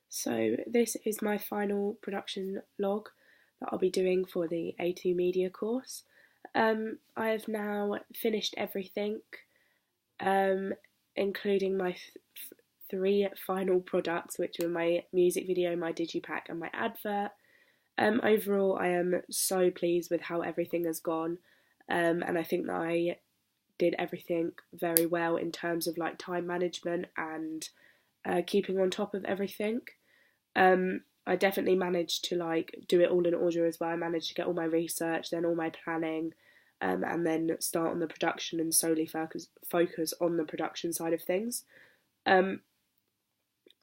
So this is my final production log that I'll be doing for the A2 Media course. I have now finished everything, um, including my three final products, which were my music video, my digipack, and my advert. Overall, I am so pleased with how everything has gone, and I think that I did everything very well in terms of like time management and keeping on top of everything. I definitely managed to like do it all in order as well. I managed to get all my research, then all my planning, and then start on the production and solely focus on the production side of things. Um,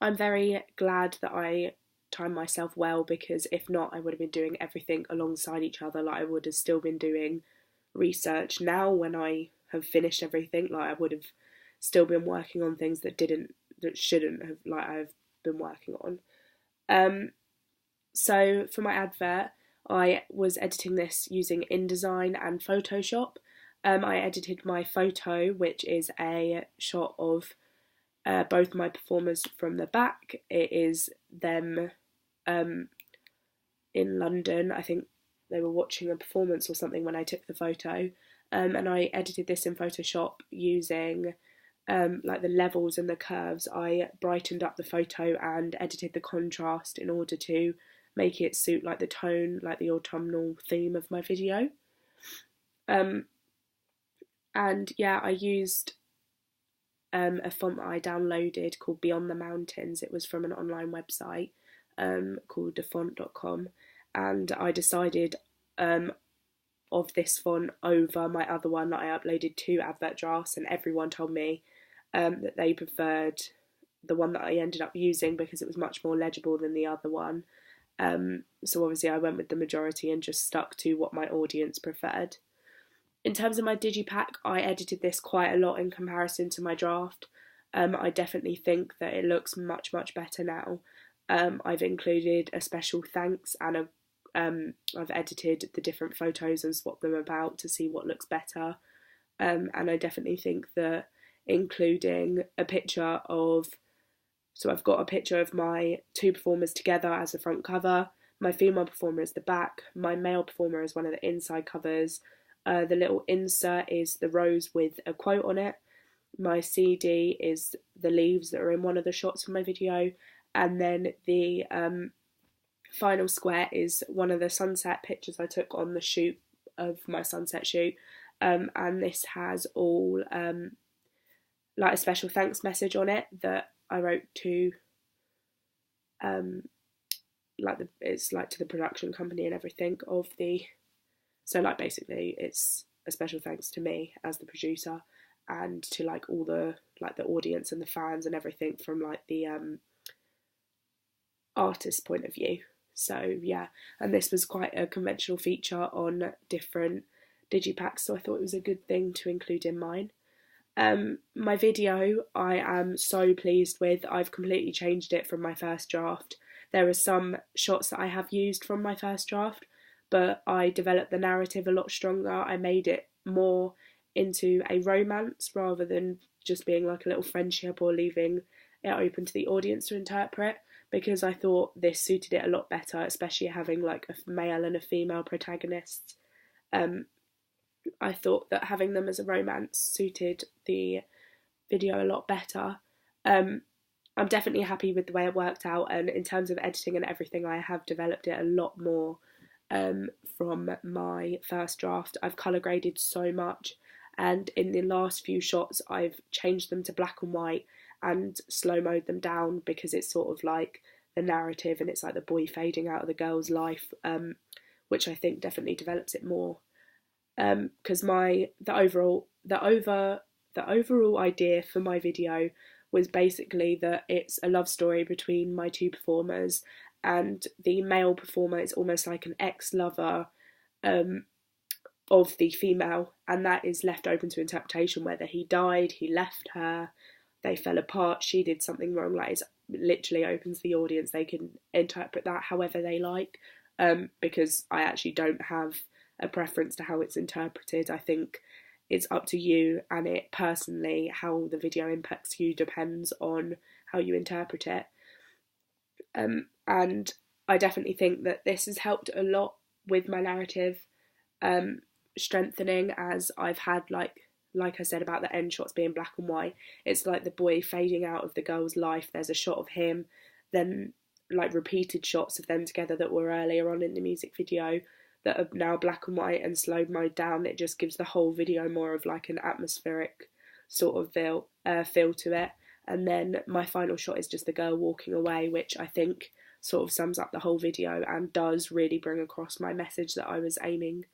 I'm very glad that I timed myself well, because if not, I would have been doing everything alongside each other. Like I would have still been doing research now when I have finished everything. Like I would have still been working on things that shouldn't have, like I've been working on. So for my advert, I was editing this using InDesign and Photoshop. I edited my photo, which is a shot of both my performers from the back. It is them in London. I think they were watching a performance or something when I took the photo. And I edited this in Photoshop using like the levels and the curves. I brightened up the photo and edited the contrast in order to make it suit like the tone, like the autumnal theme of my video. And yeah, I used a font that I downloaded called Beyond the Mountains. It was from an online website called defont.com, and I decided of this font over my other one that I uploaded 2 advert drafts, and everyone told me that they preferred the one that I ended up using because it was much more legible than the other one. So obviously I went with the majority and just stuck to what my audience preferred. In terms of my digipack, I edited this quite a lot in comparison to my draft. I definitely think that it looks much better now. I've included a special thanks and I've edited the different photos and swapped them about to see what looks better. And I definitely think that including a picture of, so I've got a picture of my 2 performers together as the front cover, my female performer is the back, my male performer is one of the inside covers. The little insert is the rose with a quote on it. My CD is the leaves that are in one of the shots of my video, and then the final square is one of the sunset pictures I took on the shoot of my sunset shoot, and this has all like a special thanks message on it that I wrote to it's like to the production company and everything of the, so like basically it's a special thanks to me as the producer and to like all the like the audience and the fans and everything from like the artist point of view. So yeah, and this was quite a conventional feature on different digipacks, so I thought it was a good thing to include in mine. My video I am so pleased with. I've completely changed it from my first draft. There are some shots that I have used from my first draft, but I developed the narrative a lot stronger. I made it more into a romance rather than just being like a little friendship or leaving it open to the audience to interpret, because I thought this suited it a lot better, especially having like a male and a female protagonist. I thought that having them as a romance suited the video a lot better. I'm definitely happy with the way it worked out, and in terms of editing and everything, I have developed it a lot more from my first draft. I've colour graded so much, and in the last few shots I've changed them to black and white and slow-moed them down, because it's sort of like the narrative and it's like the boy fading out of the girl's life, which I think definitely develops it more. Because the overall idea for my video was basically that it's a love story between my 2 performers, and the male performer is almost like an ex-lover of the female, and that is left open to interpretation, whether he died, he left her, they fell apart, she did something wrong. Like, it's literally open to the audience. They can interpret that however they like, because I actually don't have a preference to how it's interpreted. I think it's up to you, and it personally, how the video impacts you depends on how you interpret it. And I definitely think that this has helped a lot with my narrative strengthening, as I've had like I said about the end shots being black and white. It's like the boy fading out of the girl's life. There's a shot of him, then like repeated shots of them together that were earlier on in the music video that are now black and white and slowed mode down. It just gives the whole video more of like an atmospheric sort of feel to it. And then my final shot is just the girl walking away, which I think sort of sums up the whole video and does really bring across my message that I was aiming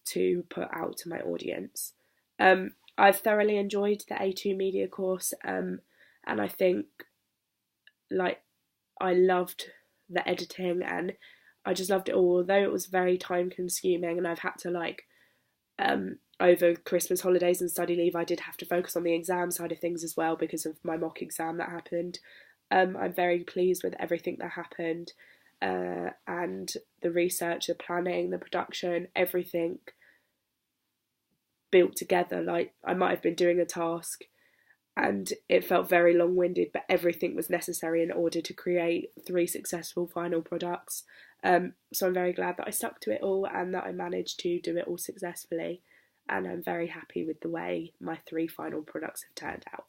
to put out to my audience. I've thoroughly enjoyed the A2 media course, and I think like I loved the editing and I just loved it all, although it was very time consuming and I've had to like over Christmas holidays and study leave I did have to focus on the exam side of things as well because of my mock exam that happened. I'm very pleased with everything that happened, and the research, the planning, the production, everything built together. Like I might have been doing a task and it felt very long-winded, but everything was necessary in order to create 3 successful final products. So I'm very glad that I stuck to it all and that I managed to do it all successfully, and I'm very happy with the way my 3 final products have turned out.